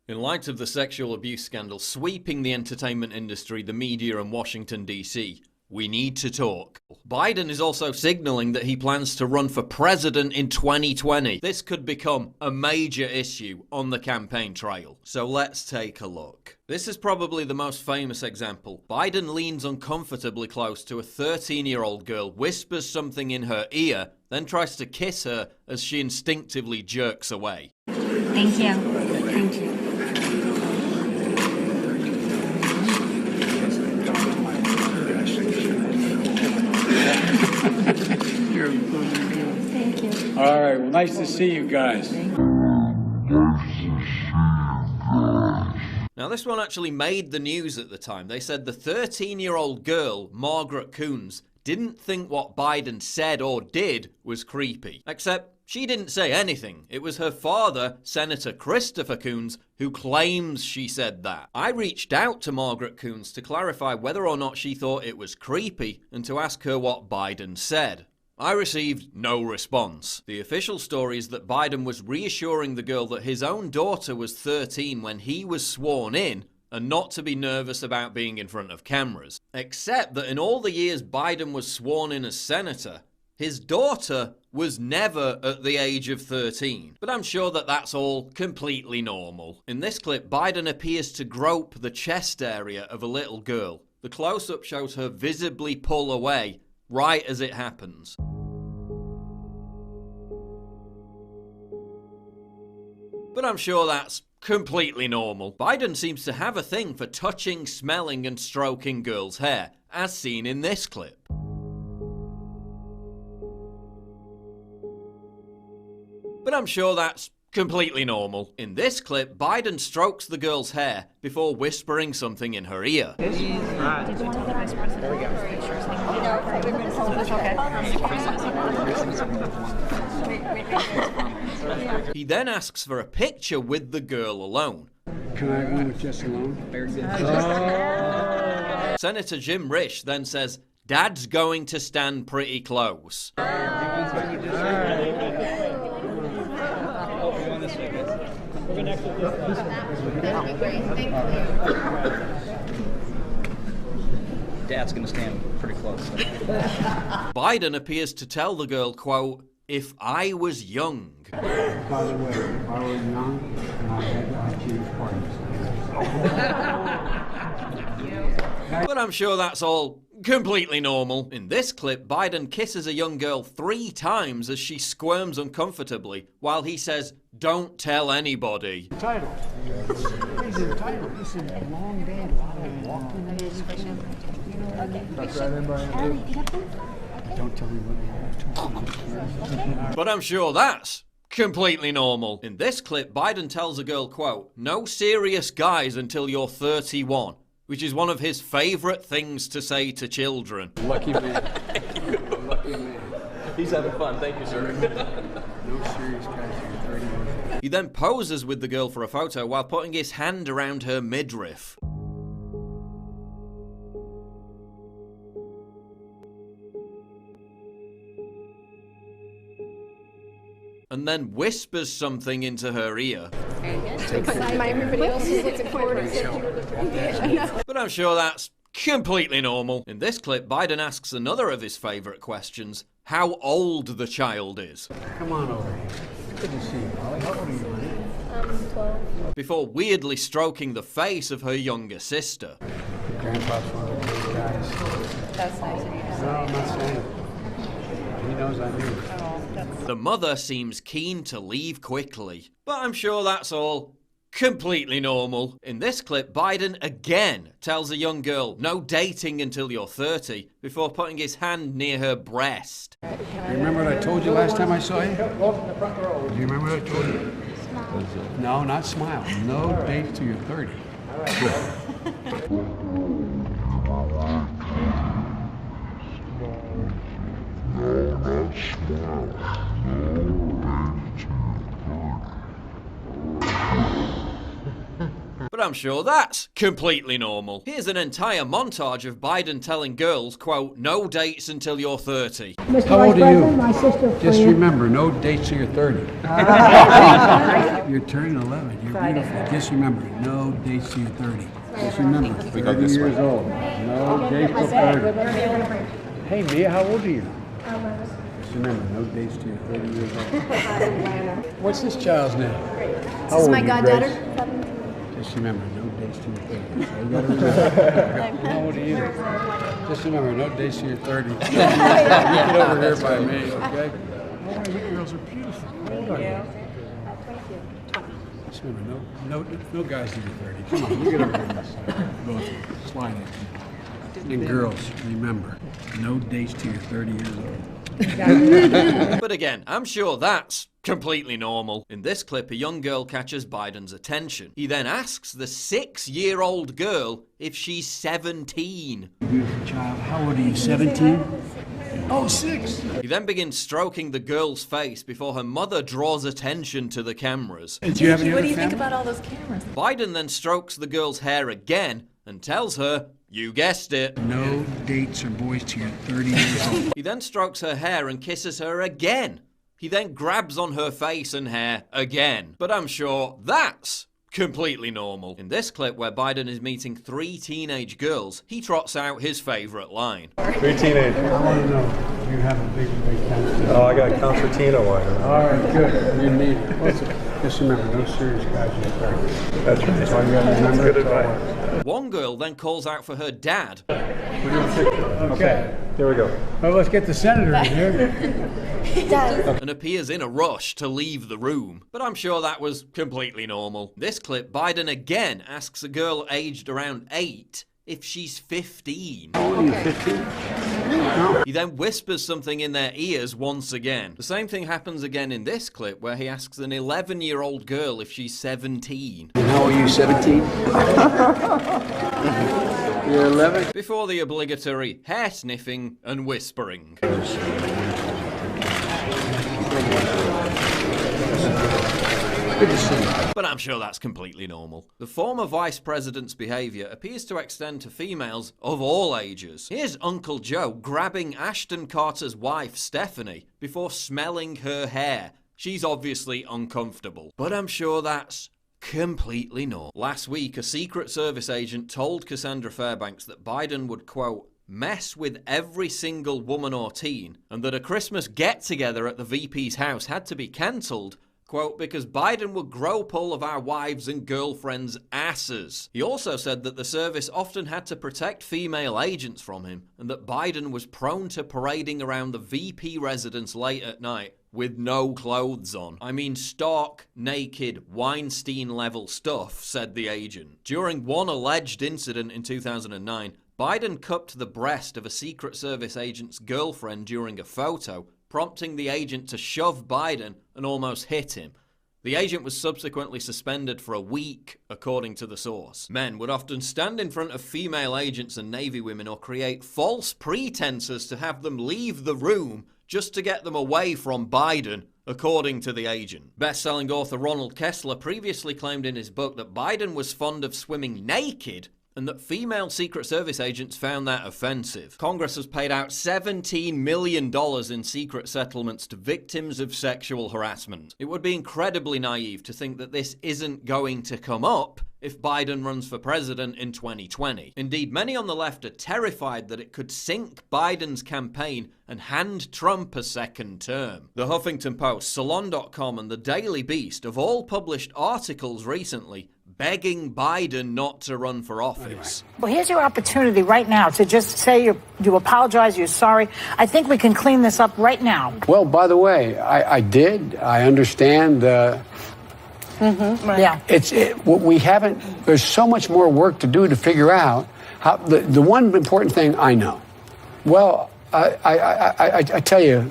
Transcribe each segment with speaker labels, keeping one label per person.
Speaker 1: In light of the sexual abuse scandal sweeping the entertainment industry, the media and Washington, D.C., we need to talk. Biden is also signaling that he plans to run for president in 2020. This could become a major issue on the campaign trail. So let's take a look. This is probably the most famous example. Biden leans uncomfortably close to a 13-year-old girl, whispers something in her ear, then tries to kiss her as she instinctively jerks away.
Speaker 2: Thank you. Thank you. Thank you.
Speaker 3: All right, well, nice to see you guys.
Speaker 1: Now, this one actually made the news at the time. They said the 13-year-old girl, Margaret Coons, didn't think what Biden said or did was creepy. Except she didn't say anything. It was her father, Senator Christopher Coons, who claims she said that. I reached out to Margaret Coons to clarify whether or not she thought it was creepy and to ask her what Biden said. I received no response. The official story is that Biden was reassuring the girl that his own daughter was 13 when he was sworn in, and not to be nervous about being in front of cameras. Except that in all the years Biden was sworn in as senator, his daughter was never at the age of 13. But I'm sure that that's all completely normal. In this clip, Biden appears to grope the chest area of a little girl. The close-up shows her visibly pull away right as it happens. But I'm sure that's completely normal. Biden seems to have a thing for touching, smelling, and stroking girls' hair, as seen in this clip. But I'm sure that's completely normal. In this clip, Biden strokes the girl's hair before whispering something in her ear.
Speaker 2: Did you want to get vice president? There we go.
Speaker 1: He then asks for a picture with the girl alone.
Speaker 3: Can I go with just alone?
Speaker 1: Senator Jim Risch then says, "Dad's going to stand pretty close."
Speaker 4: Dad's gonna stand pretty close.
Speaker 1: Biden appears to tell the girl, quote, "If I was young."
Speaker 3: By the way, if I was young and I had to choose parties.
Speaker 1: But I'm sure that's all completely normal. In this clip, Biden kisses a young girl 3 times as she squirms uncomfortably, while he says, "Don't tell anybody."
Speaker 3: Title. He's entitled. This is a long day. A lot of walking. That's right, everybody. Don't tell me what you have to.
Speaker 1: But I'm sure that's completely normal. In this clip, Biden tells a girl, quote, "No serious guys until you're 31. Which is one of his favorite things to say to children.
Speaker 3: Lucky man. Lucky man.
Speaker 4: He's having fun. Thank you, sir.
Speaker 3: No serious guys for 30 years.
Speaker 1: He then poses with the girl for a photo while putting his hand around her midriff. And then whispers something into her ear.
Speaker 2: Everybody else is looking forward to.
Speaker 1: But I'm sure that's completely normal. In this clip, Biden asks another of his favorite questions, how old the child is.
Speaker 3: Come on over here. Good to see you, Molly. How old are you, honey?
Speaker 2: 12.
Speaker 1: Before weirdly stroking the face of her younger sister.
Speaker 3: Grandpa's one of those guys.
Speaker 2: That's nice of you to say.
Speaker 3: No, I'm not saying. He knows I knew.
Speaker 1: The mother seems keen to leave quickly, but I'm sure that's all completely normal. In this clip, Biden again tells a young girl, no dating until you're 30, before putting his hand near her breast.
Speaker 3: You remember what I told you last time I saw you? Do you remember what I told you? No, not smile. No date till you're 30.
Speaker 1: But I'm sure that's completely normal. Here's an entire montage of Biden telling girls, quote, no dates until you're 30.
Speaker 3: How old are you? My sister. Just remember, no dates till you're 30. You're turning 11. You're beautiful. Just remember, no dates till you're 30. Just remember, 30 years old. No dates till 30. Hey, Mia, how old are you? Just remember, no dates till you're 30 years old. What's this child's name? How
Speaker 2: This is
Speaker 3: old
Speaker 2: my
Speaker 3: are you,
Speaker 2: goddaughter.
Speaker 3: Grace? Just remember, no dates till you're 30. So you gotta remember. How old are you? Just remember, no dates till you're 30. You get over here by me, okay? Oh, you girls are beautiful. How old are you? Just remember, no guys till you're 30. Come on, you get over here on this side. Both of you. Slide it. And girls, remember, no dates till you're 30 years old.
Speaker 1: But again, I'm sure that's completely normal. In this clip, a young girl catches Biden's attention. He then asks the 6-year-old girl if she's 17.
Speaker 3: Beautiful child. How old are you, 17? Oh, 6.
Speaker 1: He then begins stroking the girl's face before her mother draws attention to the cameras.
Speaker 3: Do you have any
Speaker 5: What
Speaker 3: other
Speaker 5: do you think
Speaker 3: family?
Speaker 5: about all those cameras?
Speaker 1: Biden then strokes the girl's hair again and tells her, you guessed it.
Speaker 3: No dates or boys till you're 30 years old.
Speaker 1: He then strokes her hair and kisses her again. He then grabs on her face and hair again. But I'm sure that's completely normal. In this clip where Biden is meeting 3 teenage girls, he trots out his favorite line.
Speaker 6: 3 teenagers.
Speaker 3: I want to know if you have a big cancer.
Speaker 6: Oh, I got concertina wire.
Speaker 3: All right, good. You need it. Just remember, no serious guys in the 30s.
Speaker 6: That's right.
Speaker 3: That's all you got to remember.
Speaker 6: Good advice.
Speaker 1: One girl then calls out for her dad.
Speaker 3: Okay.
Speaker 6: Here we go.
Speaker 3: Well, let's get the senator in here.
Speaker 1: And appears in a rush to leave the room. But I'm sure that was completely normal. This clip, Biden again asks a girl aged around 8 if she's 15.
Speaker 3: How old are you, 15?
Speaker 1: He then whispers something in their ears once again. The same thing happens again in this clip where he asks an 11-year-old girl if she's 17.
Speaker 3: And how old are you, 17? You're 11?
Speaker 1: Before the obligatory hair sniffing and whispering.
Speaker 3: Good to see you.
Speaker 1: But I'm sure that's completely normal. The former vice president's behaviour appears to extend to females of all ages. Here's Uncle Joe grabbing Ashton Carter's wife, Stephanie, before smelling her hair. She's obviously uncomfortable. But I'm sure that's completely normal. Last week, a Secret Service agent told Cassandra Fairbanks that Biden would, quote, mess with every single woman or teen, and that a Christmas get-together at the VP's house had to be cancelled, quote, because Biden would grope all of our wives and girlfriends' asses. He also said that the service often had to protect female agents from him, and that Biden was prone to parading around the VP residence late at night with no clothes on. I mean, stark, naked, Weinstein-level stuff, said the agent. During one alleged incident in 2009, Biden cupped the breast of a Secret Service agent's girlfriend during a photo, prompting the agent to shove Biden and almost hit him. The agent was subsequently suspended for a week, according to the source. Men would often stand in front of female agents and Navy women or create false pretenses to have them leave the room just to get them away from Biden, according to the agent. Best-selling author Ronald Kessler previously claimed in his book that Biden was fond of swimming naked and that female Secret Service agents found that offensive. Congress has paid out $17 million in secret settlements to victims of sexual harassment. It would be incredibly naive to think that this isn't going to come up if Biden runs for president in 2020. Indeed, many on the left are terrified that it could sink Biden's campaign and hand Trump a second term. The Huffington Post, Salon.com, and the Daily Beast have all published articles recently begging Biden not to run for office.
Speaker 7: Well, here's your opportunity right now to just say you apologize, you're sorry. I think we can clean this up right now.
Speaker 3: Well, by the way, I did. I understand.
Speaker 7: Right. Yeah.
Speaker 3: We haven't. There's so much more work to do to figure out how. The one important thing I know. Well, I tell you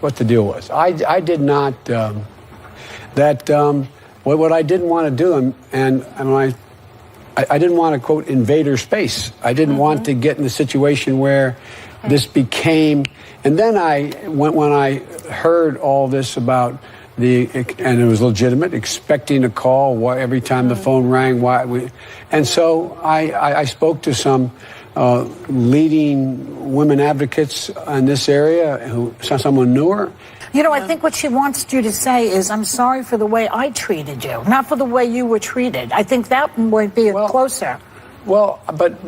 Speaker 3: what the deal was. I did not. What I didn't want to do, and I didn't want to, quote, invader space. I didn't want to get in the situation where this became, and then when I heard all this about and it was legitimate, expecting a call every time the phone rang. And so I spoke to some leading women advocates in this area who someone knew her.
Speaker 7: You know, I think what she wants you to say is, I'm sorry for the way I treated you, not for the way you were treated. I think that would be closer.
Speaker 3: Well, but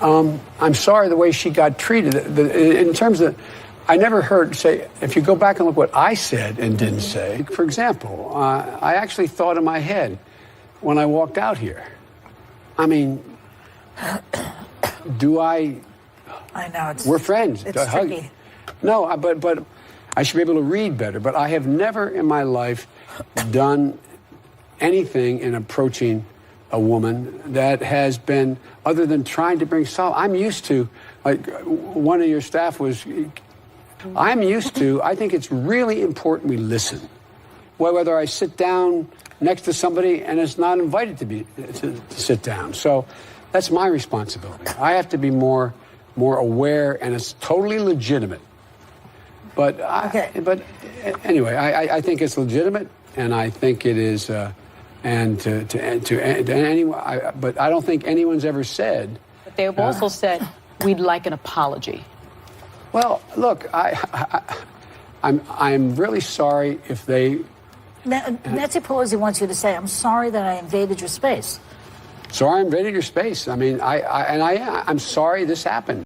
Speaker 3: I'm sorry the way she got treated. In terms of, I never heard say, if you go back and look what I said and didn't say, for example, I actually thought in my head when I walked out here, I mean,
Speaker 7: I know,
Speaker 3: we're friends.
Speaker 7: It's tricky.
Speaker 3: No, but I should be able to read better. But I have never in my life done anything in approaching a woman that has been, other than trying to bring solace. I'm used to, like one of your staff was, I think it's really important we listen. Whether I sit down next to somebody and it's not invited to sit down. So that's my responsibility. I have to be more aware, and it's totally legitimate. But anyway, I think it's legitimate, and I think it is, and to anyone. But I don't think anyone's ever said.
Speaker 5: But they have also said we'd like an apology.
Speaker 3: Well, look, I'm really sorry if they.
Speaker 7: Nancy Pelosi wants you to say, I'm sorry that I invaded your space.
Speaker 3: Sorry I invaded your space. I mean, I'm sorry this happened.